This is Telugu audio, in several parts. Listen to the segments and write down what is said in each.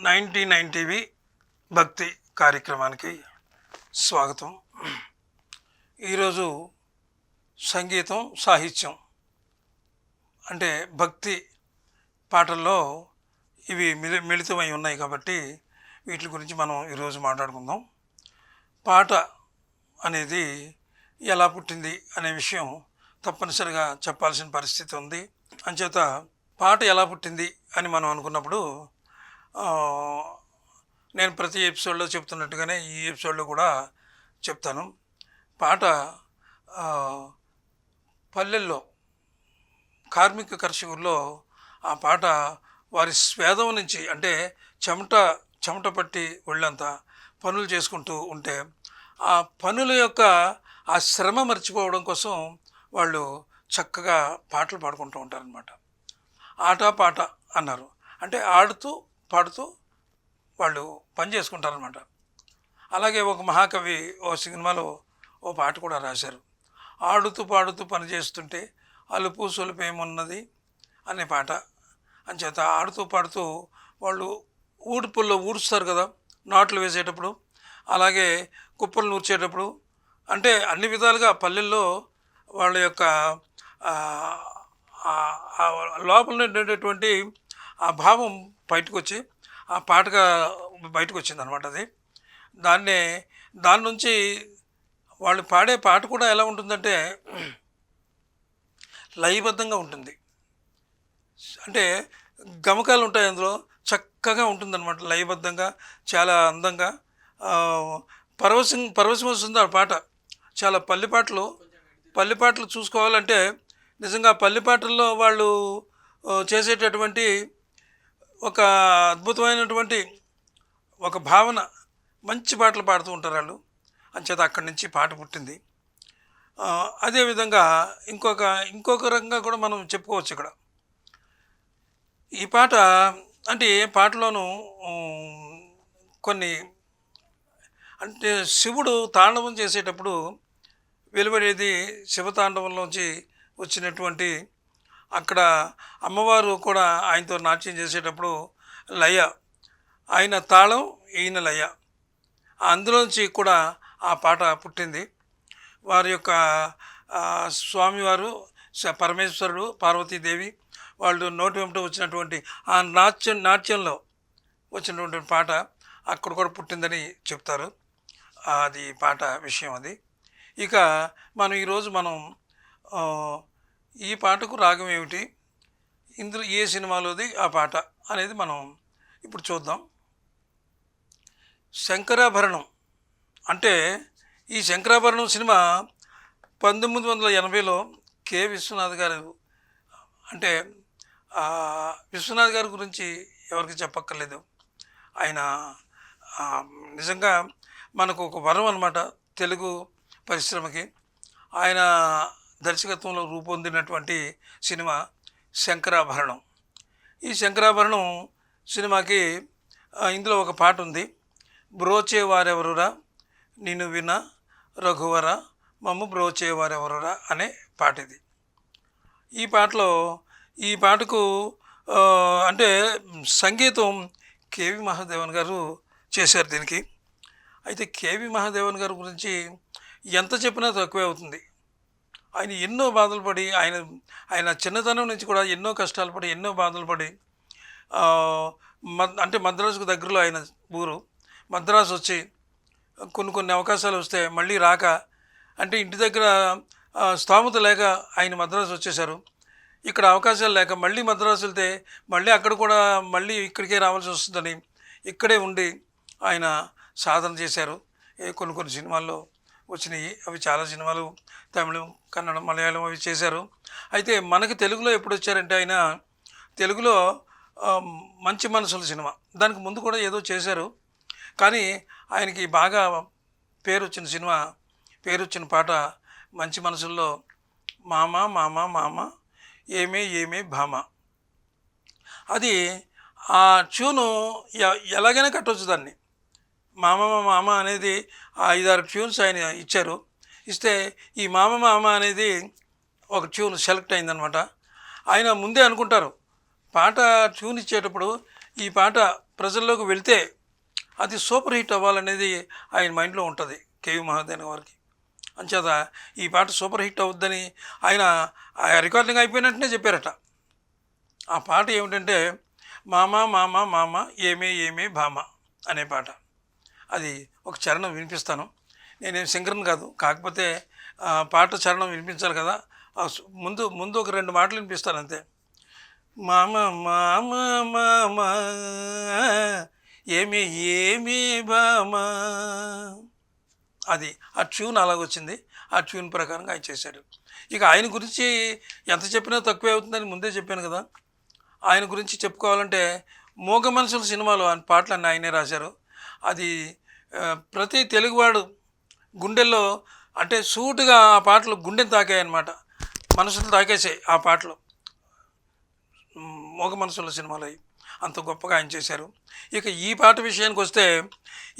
99 టీవీ భక్తి కార్యక్రమానికి స్వాగతం. ఈరోజు సంగీతం సాహిత్యం అంటే భక్తి పాటల్లో ఇవి మిళితమై ఉన్నాయి కాబట్టి వీటి గురించి మనం ఈరోజు మాట్లాడుకుందాం. పాట అనేది ఎలా పుట్టింది అనే విషయం తప్పనిసరిగా చెప్పాల్సిన పరిస్థితి ఉంది. అంచేత పాట ఎలా పుట్టింది అని మనం అనుకున్నప్పుడు నేను ప్రతి ఎపిసోడ్లో చెప్తున్నట్టుగానే ఈ ఎపిసోడ్లో కూడా చెప్తాను. పాట పల్లెల్లో కార్మిక కర్షకుల్లో ఆ పాట వారి స్వేదం నుంచి అంటే చెమట పట్టి ఒళ్ళంతా పనులు చేసుకుంటూ ఉంటే ఆ పనుల యొక్క ఆ శ్రమ మర్చిపోవడం కోసం వాళ్ళు చక్కగా పాటలు పాడుకుంటూ ఉంటారనమాట. ఆట పాట అన్నారు అంటే ఆడుతూ పాడుతూ వాళ్ళు పని చేసుకుంటారనమాట. అలాగే ఒక మహాకవి ఓ సినిమాలో ఓ పాట కూడా రాశారు. ఆడుతూ పాడుతూ పని చేస్తుంటే అలుపు సొలుపు ఏమున్నది అనే పాట. అంచేత ఆడుతూ పాడుతూ వాళ్ళు ఊడుపుల్లో ఊడుస్తారు కదా నాట్లు వేసేటప్పుడు, అలాగే కుప్పలు నూర్చేటప్పుడు, అంటే అన్ని విధాలుగా పల్లెల్లో వాళ్ళ యొక్క లోపల ఉండేటటువంటి ఆ భావం బయటకు వచ్చి ఆ పాటగా బయటకు వచ్చింది అనమాట. అది దాని నుంచి వాళ్ళు పాడే పాట కూడా ఎలా ఉంటుందంటే లయబద్ధంగా ఉంటుంది. అంటే గమకాలు ఉంటాయి అందులో, చక్కగా ఉంటుందన్నమాట. లయబద్ధంగా చాలా అందంగా పరవశం వస్తుంది ఆ పాట. చాలా పల్లెపాటలు చూసుకోవాలంటే నిజంగా పల్లెపాటల్లో వాళ్ళు చేసేటటువంటి ఒక అద్భుతమైనటువంటి ఒక భావన, మంచి పాటలు పాడుతూ ఉంటారు వాళ్ళు. అంచేత అక్కడి నుంచి పాట పుట్టింది. అదేవిధంగా ఇంకొక రకంగా కూడా మనం చెప్పుకోవచ్చు. ఇక్కడ ఈ పాట అంటే పాటలోనూ కొన్ని అంటే శివుడు తాండవం చేసేటప్పుడు వెలువడేది శివతాండవంలోంచి వచ్చినటువంటి, అక్కడ అమ్మవారు కూడా ఆయనతో నాట్యం చేసేటప్పుడు లయ, ఆయన తాళం ఈయన లయ, అందులోంచి కూడా ఆ పాట పుట్టింది. వారి యొక్క స్వామివారు పరమేశ్వరుడు పార్వతీదేవి వాళ్ళు నోటి వెంట వచ్చినటువంటి ఆ నాట్యంలో వచ్చినటువంటి పాట అక్కడ కూడా పుట్టిందని చెప్తారు. అది పాట విషయం అది. ఇక ఈరోజు మనం ఈ పాటకు రాగం ఏమిటి, ఇందులో ఏ సినిమాలోది ఆ పాట అనేది మనం ఇప్పుడు చూద్దాం. శంకరాభరణం అంటే ఈ శంకరాభరణం సినిమా 1980లో కె విశ్వనాథ్ గారు, అంటే విశ్వనాథ్ గారి గురించి ఎవరికి చెప్పక్కర్లేదు. ఆయన నిజంగా మనకు ఒక వరం అన్నమాట తెలుగు పరిశ్రమకి. ఆయన దర్శకత్వంలో రూపొందినటువంటి సినిమా శంకరాభరణం. ఈ శంకరాభరణం సినిమాకి ఇందులో ఒక పాట ఉంది. బ్రోచేవారెవరురా నిన్ను విన రఘువర మమ్ము బ్రోచేవారెవరురా అనే పాట ఇది. ఈ పాటకు అంటే సంగీతం కేవి మహాదేవన్ గారు చేశారు దీనికి. అయితే కేవి మహాదేవన్ గారి గురించి ఎంత చెప్పినా తక్కువే అవుతుంది. ఆయన ఎన్నో బాధలు పడి ఆయన చిన్నతనం నుంచి కూడా ఎన్నో కష్టాలు పడి ఎన్నో బాధలు పడి అంటే మద్రాసుకు దగ్గరలో ఆయన ఊరు, మద్రాసు వచ్చి కొన్ని అవకాశాలు వస్తే మళ్ళీ రాక, అంటే ఇంటి దగ్గర స్థోమత లేక ఆయన మద్రాసు వచ్చేశారు. ఇక్కడ అవకాశాలు లేక మళ్ళీ మద్రాసు వెళ్తే మళ్ళీ అక్కడ కూడా మళ్ళీ ఇక్కడికే రావాల్సి వస్తుందని ఇక్కడే ఉండి ఆయన సాధన చేశారు. కొన్ని సినిమాల్లో వచ్చినాయి, అవి చాలా సినిమాలు తమిళం, కన్నడం, మలయాళం అవి చేశారు. అయితే మనకి తెలుగులో ఎప్పుడు వచ్చారంటే ఆయన తెలుగులో మంచి మనసుల సినిమా, దానికి ముందు కూడా ఏదో చేశారు. కానీ ఆయనకి బాగా పేరు వచ్చిన పాట మంచి మనసుల్లో మామ మామ మామ ఏమే భామ. అది ఆ ట్యూను ఎలాగైనా కట్టవచ్చు దాన్ని. మామ అనేది 5-6 ట్యూన్స్ ఆయన ఇచ్చారు. ఇస్తే ఈ మామ అనేది ఒక ట్యూన్ సెలెక్ట్ అయిందనమాట. ఆయన ముందే అనుకుంటారు పాట ట్యూన్ ఇచ్చేటప్పుడు ఈ పాట ప్రజల్లోకి వెళ్తే అది సూపర్ హిట్ అవ్వాలనేది ఆయన మైండ్లో ఉంటుంది కేవి మహాదేవన్ గారికి. అంచేత ఈ పాట సూపర్ హిట్ అవుద్దని ఆయన రికార్డింగ్ అయిపోయిన వెంటనే చెప్పారట. ఆ పాట ఏమిటంటే మామ మామ మామ ఏమే ఏమే భామ అనే పాట. అది ఒక చరణం వినిపిస్తాను. నేనేం సింగర్ని కాదు, కాకపోతే పాట చరణం వినిపించాలి కదా. ముందు ముందు ఒక 2 మాటలు వినిపిస్తాను అంతే. మామ మామ మామ ఏమి ఏమి భామ, అది ఆ ట్యూన్ అలాగొచ్చింది. ఆ ట్యూన్ ప్రకారంగా ఆయన చేశాడు. ఇక ఆయన గురించి ఎంత చెప్పినా తక్కువే అవుతుందని ముందే చెప్పాను కదా. ఆయన గురించి చెప్పుకోవాలంటే మూగ మనుషుల సినిమాలో ఆయన పాటలన్నీ ఆయనే రాశారు. అది ప్రతి తెలుగువాడు గుండెల్లో అంటే సూటుగా ఆ పాటలు గుండెని తాకాయన్నమాట. మనసులు తాకేసాయి ఆ పాటలు. మూగ మనసుల సినిమాలో అంత గొప్పగా ఆయన చేశారు. ఇక ఈ పాట విషయానికి వస్తే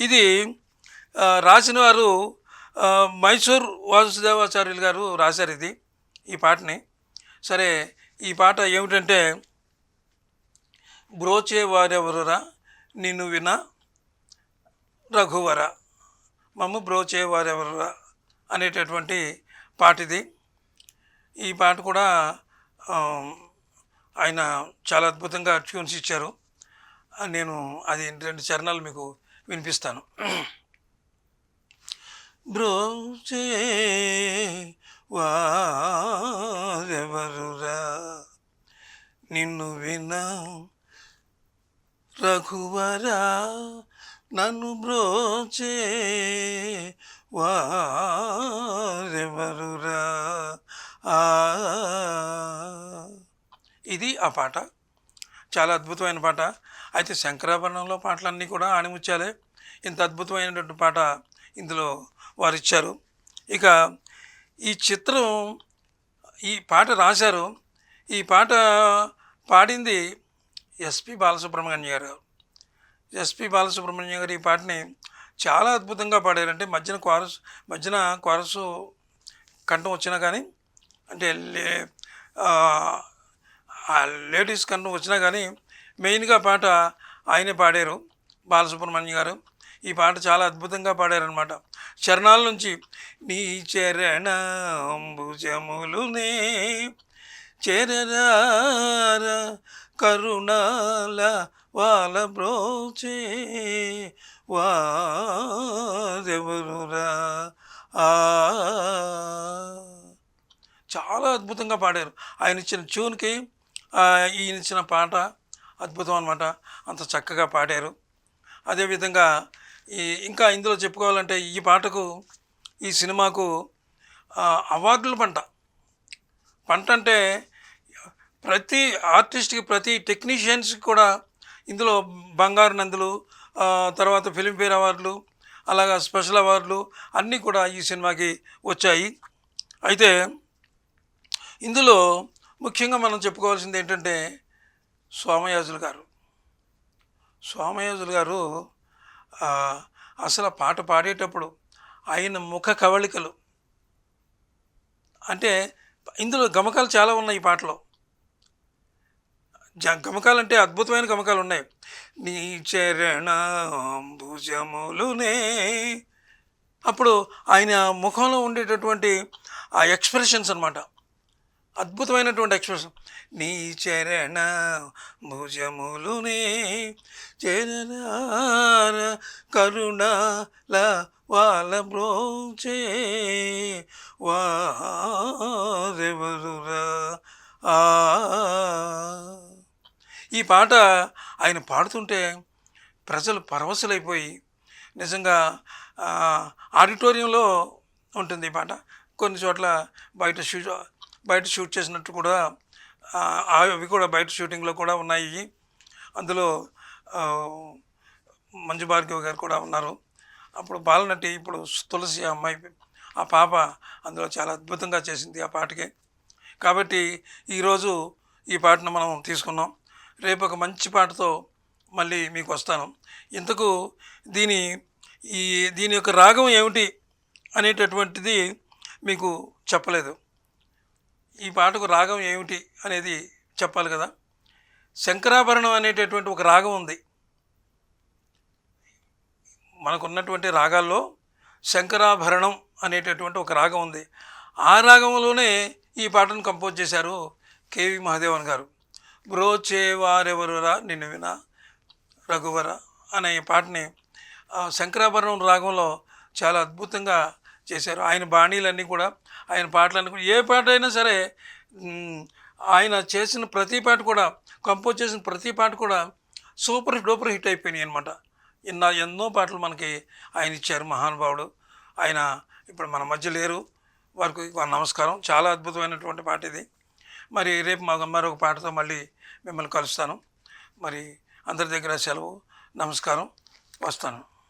ఇది రాసిన వారు మైసూర్ వాసుదేవాచార్యులు గారు రాశారు ఇది, ఈ పాటని. సరే, ఈ పాట ఏమిటంటే బ్రోచే వారెవరురా నిన్ను విన రఘువర, మమ్మ బ్రోచే వారెవరురా అనేటటువంటి పాట ఇది. ఈ పాట కూడా ఆయన చాలా అద్భుతంగా ట్యూన్స్ ఇచ్చారు. నేను అది 2 చరణాలు మీకు వినిపిస్తాను. బ్రోచే వారెవరురా నిన్ను విన రఘువరా, నన్ను బ్రోచే వారెవరురా. ఇది ఆ పాట. చాలా అద్భుతమైన పాట. అయితే శంకరాభరణంలో పాటలన్నీ కూడా ఆణిముత్యాలే. ఇంత అద్భుతమైనటువంటి పాట ఇందులో వారు ఇచ్చారు. ఇక ఈ చిత్రం, ఈ పాట రాశారు, ఈ పాట పాడింది ఎస్పి బాలసుబ్రహ్మణ్యం గారు. ఎస్పి బాలసుబ్రహ్మణ్యం గారు ఈ పాటని చాలా అద్భుతంగా పాడారంటే మధ్యన కోరసు కంఠం వచ్చినా కానీ, అంటే లేడీస్ కంఠం వచ్చినా కానీ మెయిన్గా పాట ఆయనే పాడారు, బాలసుబ్రహ్మణ్యం గారు. ఈ పాట చాలా అద్భుతంగా పాడారనమాట. చరణాల నుంచి నీ చరణంబుజములునే చెరరార కరుణాల వాళ్ళ బ్రోచే వారెవరురా. చాలా అద్భుతంగా పాడారు. ఆయన ఇచ్చిన ట్యూన్కి ఈయన ఇచ్చిన పాట అద్భుతం అనమాట. అంత చక్కగా పాడారు. అదేవిధంగా ఇంకా ఇందులో చెప్పుకోవాలంటే ఈ పాటకు, ఈ సినిమాకు అవార్డుల పంట అంటే ప్రతి ఆర్టిస్ట్కి, ప్రతి టెక్నీషియన్స్కి కూడా ఇందులో బంగారు నందులు, తర్వాత ఫిలింఫేర్ అవార్డులు, అలాగా స్పెషల్ అవార్డులు అన్నీ కూడా ఈ సినిమాకి వచ్చాయి. అయితే ఇందులో ముఖ్యంగా మనం చెప్పుకోవాల్సింది ఏంటంటే సోమయాజులు గారు అసలు పాట పాడేటప్పుడు ఆయన ముఖ కవళికలు, అంటే ఇందులో గమకాలు చాలా ఉన్నాయి ఈ పాటలో. గమకాలు అంటే అద్భుతమైన గమకాలు ఉన్నాయి. నీ చరణంబుజములునే, అప్పుడు ఆయన ముఖంలో ఉండేటటువంటి ఆ ఎక్స్ప్రెషన్స్ అన్నమాట, అద్భుతమైనటువంటి ఎక్స్ప్రెషన్. నీ చరణ భుజములునే చరణ కరుణాల వాళ్ళ బ్రోచే వారెవరురా. ఈ పాట ఆయన పాడుతుంటే ప్రజలు పరవశులైపోయి, నిజంగా ఆడిటోరియంలో ఉంటుంది ఈ పాట. కొన్ని చోట్ల బయట షూట్ చేసినట్టు కూడా, అవి కూడా బయట షూటింగ్లో కూడా ఉన్నాయి. అందులో మంజు భార్గవ్ గారు కూడా ఉన్నారు. అప్పుడు బాలనటి, ఇప్పుడు తులసి అమ్మాయి, ఆ పాప అందులో చాలా అద్భుతంగా చేసింది ఆ పాటకి. కాబట్టి ఈరోజు ఈ పాటను మనం తీసుకున్నాం. రేపు ఒక మంచి పాటతో మళ్ళీ మీకు వస్తాను. ఇంతకు దీని యొక్క రాగం ఏమిటి అనేటటువంటిది మీకు చెప్పలేదు. ఈ పాటకు రాగం ఏమిటి అనేది చెప్పాలి కదా. శంకరాభరణం అనేటటువంటి ఒక రాగం ఉంది. మనకున్నటువంటి రాగాల్లో శంకరాభరణం అనేటటువంటి ఒక రాగం ఉంది. ఆ రాగంలోనే ఈ పాటను కంపోజ్ చేశారు కేవి మహాదేవన్ గారు. బ్రోచేవారెవరురా నిన్ను వినా రఘువర అనే పాటని శంకరాభరణం రాగంలో చాలా అద్భుతంగా చేశారు. ఆయన బాణీలన్నీ కూడా, ఆయన పాటలన్నీ కూడా, ఏ పాట అయినా సరే ఆయన చేసిన ప్రతి పాట కూడా, కంపోజ్ చేసిన ప్రతి పాట కూడా సూపర్ డూపర్ హిట్ అయిపోయినాయి అనమాట. ఎన్నో పాటలు మనకి ఆయన ఇచ్చారు మహానుభావుడు. ఆయన ఇప్పుడు మన మధ్య లేరు, వారికి నమస్కారం. చాలా అద్భుతమైనటువంటి పాట ఇది. మరి రేపు మరొక పాటతో మళ్ళీ మిమ్మల్ని కలుస్తాను. మరి అందరి దగ్గర సెలవు, నమస్కారం, వస్తాను.